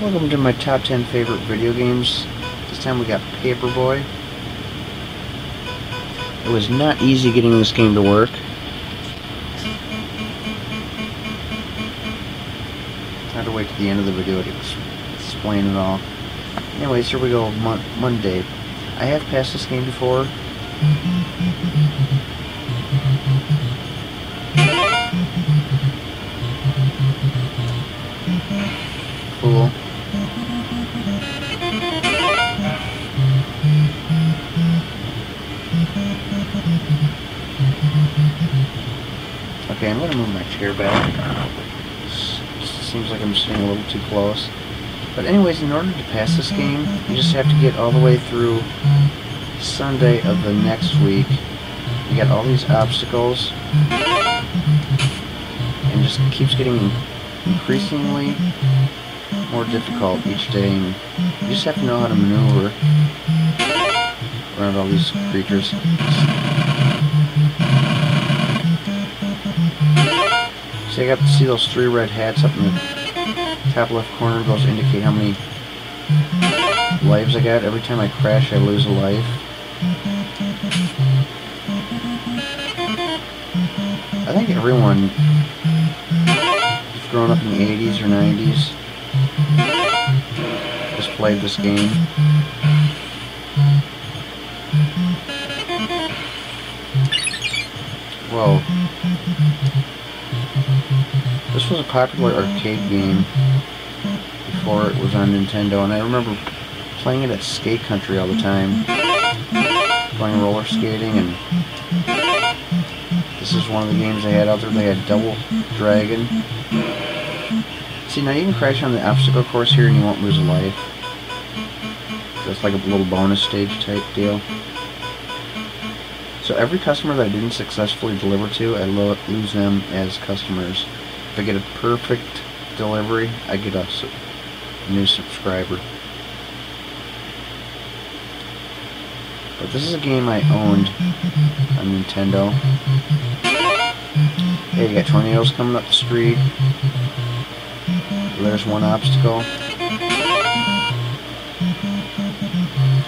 Welcome to my top 10 favorite video games. This time we got Paperboy. It was not easy getting this game to work. I had to wait to the end of the video to explain it all. Anyways, here we go, Monday. I have passed this game before. Cool. Okay, I'm going to move my chair back. Seems like I'm sitting a little too close. But anyways, in order to pass this game, you just have to get all the way through Sunday of the next week. You got all these obstacles, and just keeps getting increasingly more difficult each day. And you just have to know how to maneuver around all these creatures. So I got to see those 3 red hats up in the top left corner. Those indicate how many lives I got. Every time I crash, I lose a life. I think everyone who's grown up in the 80s or 90s has played this game. Whoa. This was a popular arcade game before it was on Nintendo, and I remember playing it at skate country all the time, going roller skating, and this is one of the games they had out there. They had Double Dragon. See, now you can crash on the obstacle course here and you won't lose a life. That's like a little bonus stage type deal. So every customer that I didn't successfully deliver to, I lose them as customers. If I get a perfect delivery, I get a new subscriber. But this is a game I owned on Nintendo. Hey, you got tornadoes coming up the street. There's one obstacle.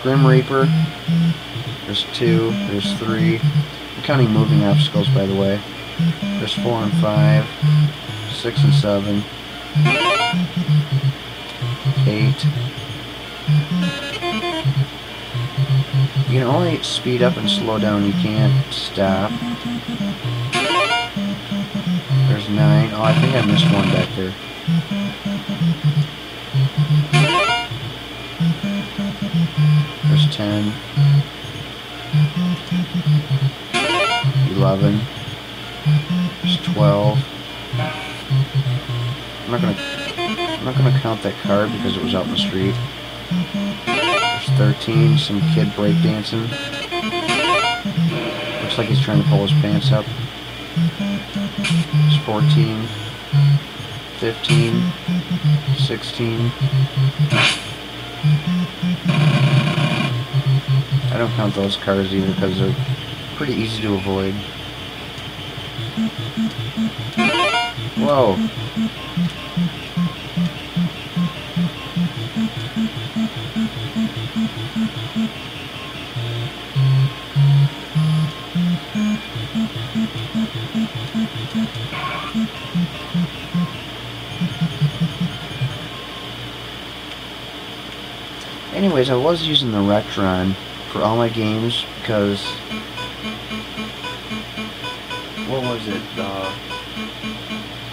Grim Reaper. There's 2. There's 3. I'm counting moving obstacles, by the way. There's 4 and 5. 6 and 7. 8. You can only speed up and slow down. You can't stop. There's 9. Oh, I think I missed one back there. There's 10. 11. There's 12. I'm not gonna count that card because it was out in the street. There's 13. Some kid breakdancing. Looks like he's trying to pull his pants up. There's 14. 15. 16. I don't count those cars either because they're pretty easy to avoid. Whoa. Anyways, I was using the Retron for all my games because, what was it?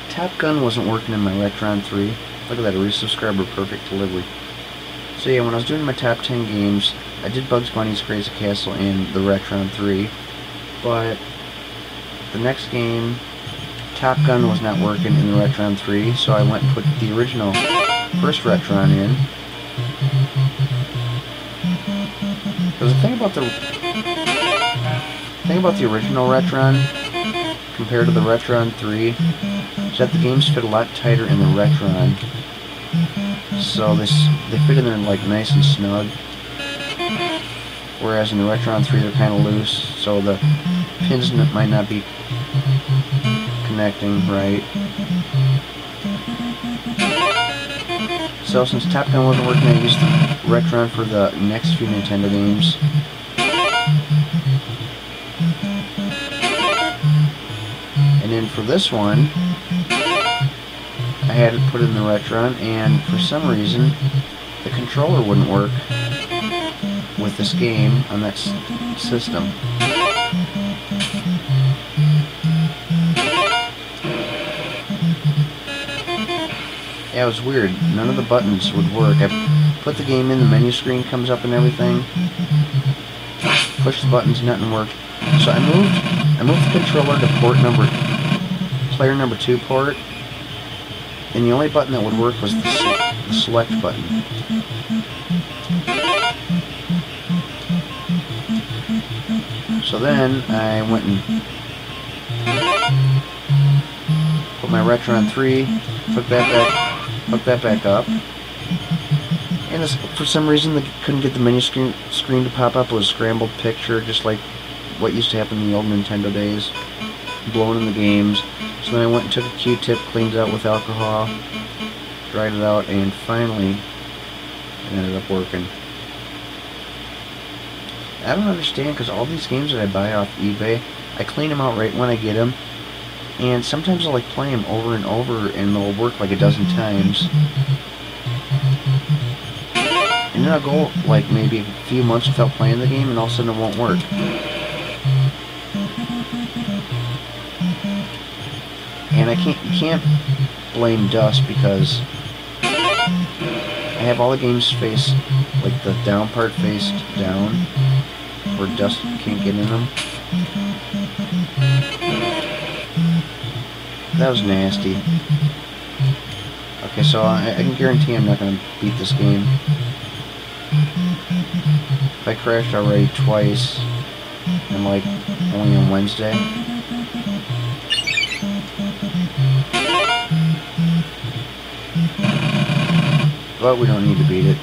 Top Gun wasn't working in my Retron 3. Look at that, a resubscriber perfect delivery. So yeah, when I was doing my top 10 games, I did Bugs Bunny's Crazy Castle and the Retron 3, but the next game, Top Gun, was not working in the Retron 3, so I went and put the original first Retron in. Because the thing about the original Retron compared to the Retron 3 is that the games fit a lot tighter in the Retron. So they fit in there like nice and snug. Whereas in the Retron 3 they're kind of loose, so the pins might not be connecting right. So since Top Gun wasn't working, I used the Retron for the next few Nintendo games. And then for this one, I had to put it in the Retron, and for some reason, the controller wouldn't work with this game on that system. Yeah, it was weird. None of the buttons would work. I put the game in, the menu screen comes up and everything. Push the buttons, nothing worked. So I moved the controller to player number 2 port, and the only button that would work was the select button. So then I went and put my Retron 3, hooked that back up, and for some reason they couldn't get the menu screen to pop up. It was a scrambled picture, just like what used to happen in the old Nintendo days, blowing in the games. So then I went and took a Q-tip, cleaned it out with alcohol, dried it out, and finally it ended up working. I don't understand, because all these games that I buy off eBay, I clean them out right when I get them, and sometimes I'll like play them over and over and they'll work like a dozen times. And then I'll go like maybe a few months without playing the game and all of a sudden it won't work. And you can't blame dust, because I have all the games faced, like the down part faced down, where dust can't get in them. That was nasty. Okay, so I can guarantee I'm not going to beat this game. I crashed already twice, and like only on Wednesday. But we don't need to beat it.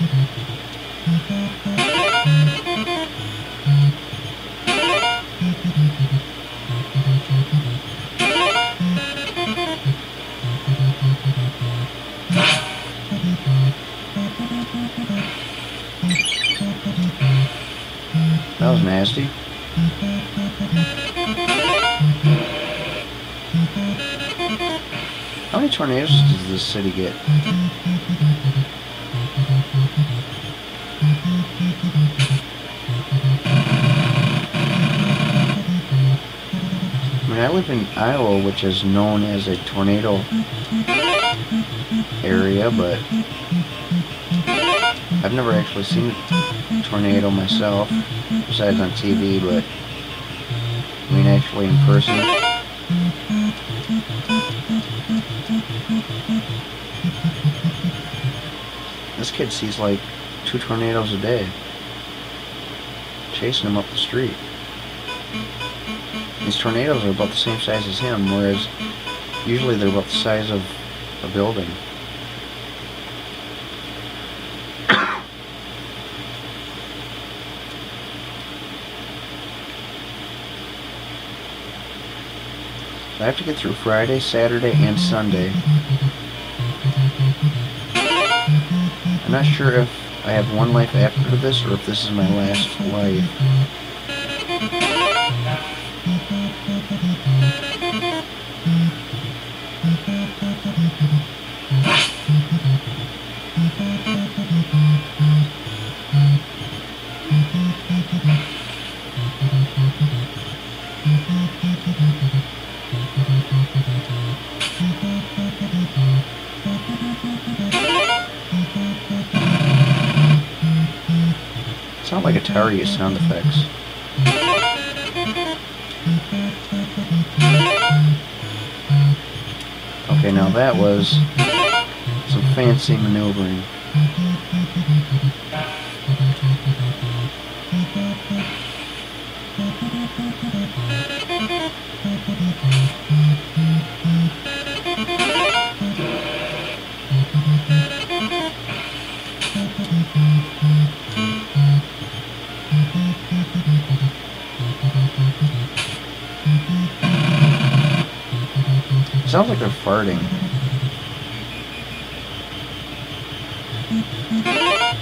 That was nasty. How many tornadoes does this city get? I mean, I live in Iowa, which is known as a tornado area, but I've never actually seen a tornado myself, besides on TV, but I mean actually in person. This kid sees like 2 tornadoes a day, chasing him up the street. These tornadoes are about the same size as him, whereas usually they're about the size of a building. I have to get through Friday, Saturday, and Sunday. I'm not sure if I have one life after this, or if this is my last life. Sound like Atari sound effects. Okay, now that was some fancy maneuvering. Sounds like they're farting.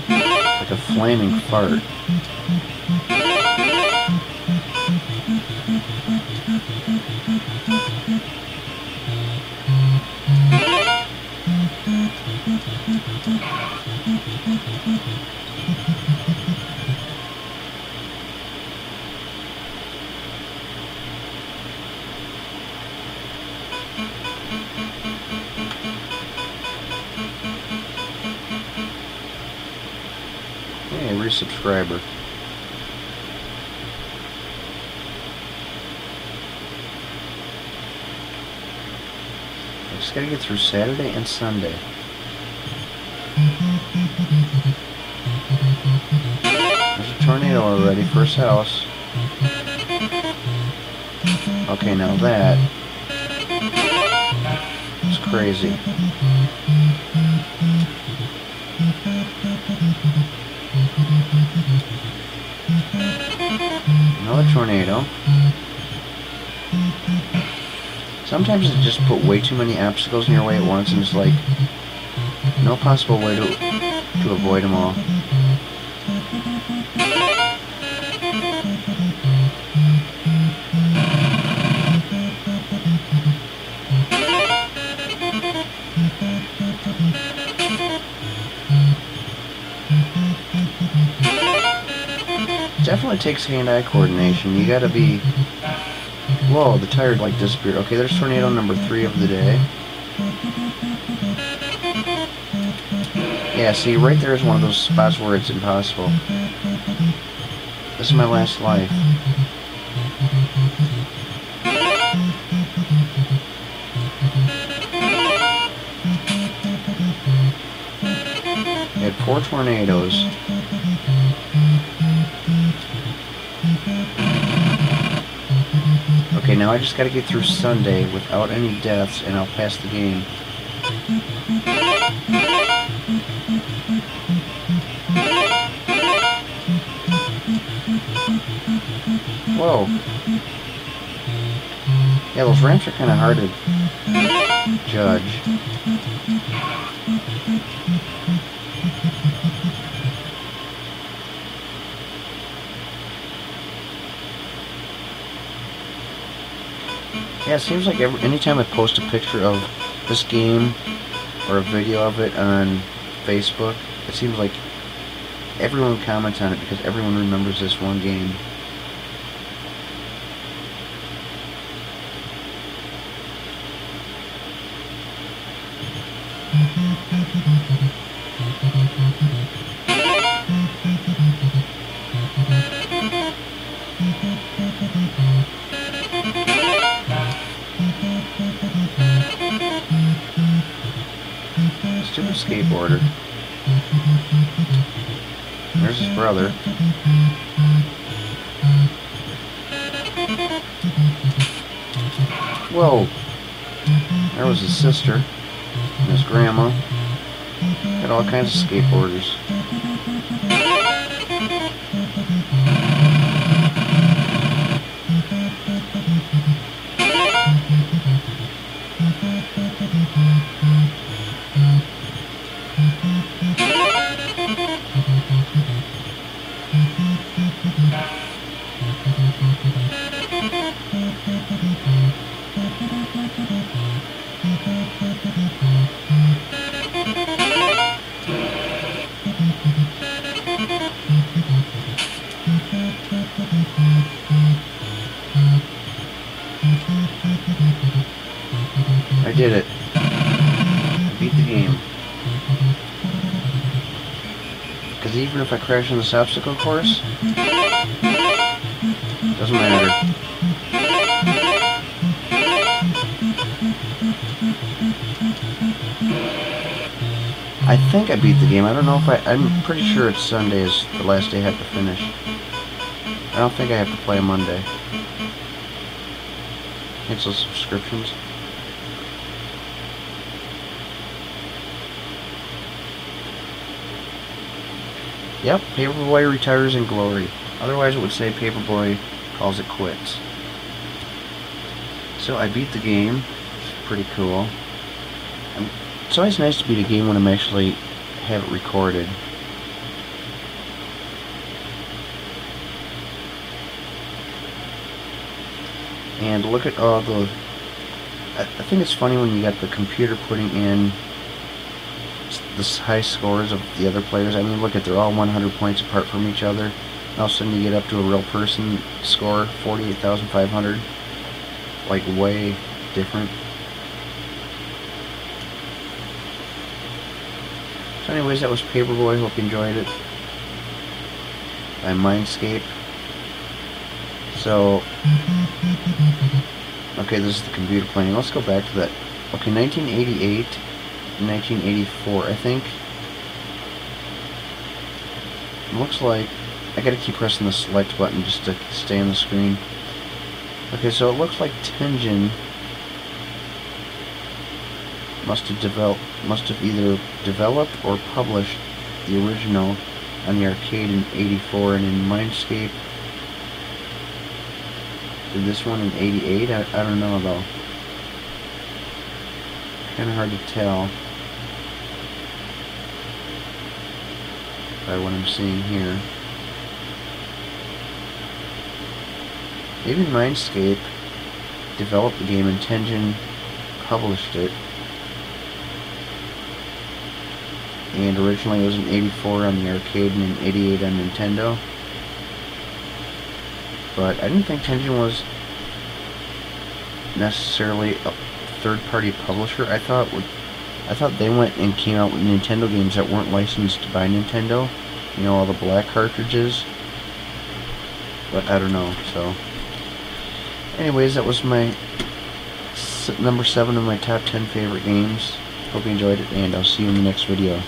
Like a flaming fart. Hey, resubscriber. I just gotta get through Saturday and Sunday. There's a tornado already, first house. Okay, now that is crazy. Another tornado. Sometimes it just put way too many obstacles in your way at once, and it's like no possible way to avoid them all. Definitely takes hand-eye coordination. You gotta be... Whoa, the tire like disappeared. Okay, there's tornado number 3 of the day. Yeah, see, right there is one of those spots where it's impossible. This is my last life. I had 4 tornadoes. Okay, now I just gotta get through Sunday without any deaths, and I'll pass the game. Whoa. Yeah, those ramps are kind of hard to judge. Yeah, it seems like anytime I post a picture of this game or a video of it on Facebook, it seems like everyone comments on it because everyone remembers this one game. Stupid skateboarder. There's his brother. Whoa! There was his sister and his grandma. Got all kinds of skateboarders. I did it. I beat the game. Because even if I crash in this obstacle course, doesn't matter. I think I beat the game. I don't know if I'm pretty sure it's Sunday is the last day I have to finish. I don't think I have to play Monday. Cancel subscriptions. Yep, Paperboy retires in glory. Otherwise it would say Paperboy calls it quits. So I beat the game. It's pretty cool. It's always nice to beat a game when I'm actually have it recorded. And look at all the... I think it's funny when you got the computer putting in the high scores of the other players. I mean, look at, they're all 100 points apart from each other. And all of a sudden you get up to a real person score, 48,500. Like, way different. So anyways, that was Paperboy. Hope you enjoyed it. By Mindscape. So, okay, this is the computer playing. Let's go back to that. Okay, 1988, 1984, I think. It looks like I gotta keep pressing the select button just to stay on the screen. Okay, so it looks like Tengen must have either developed or published the original on the arcade in '84, and in Mindscape did this one in '88. I don't know though. Kind of hard to tell by what I'm seeing here. Maybe Mindscape developed the game and Tengen published it. And originally it was in '84 on the arcade and in '88 on Nintendo. But I didn't think Tengen was necessarily a third-party publisher. I thought they went and came out with Nintendo games that weren't licensed by Nintendo. You know, all the black cartridges. But I don't know, so... Anyways, that was my number 7 of my top 10 favorite games. Hope you enjoyed it, and I'll see you in the next video.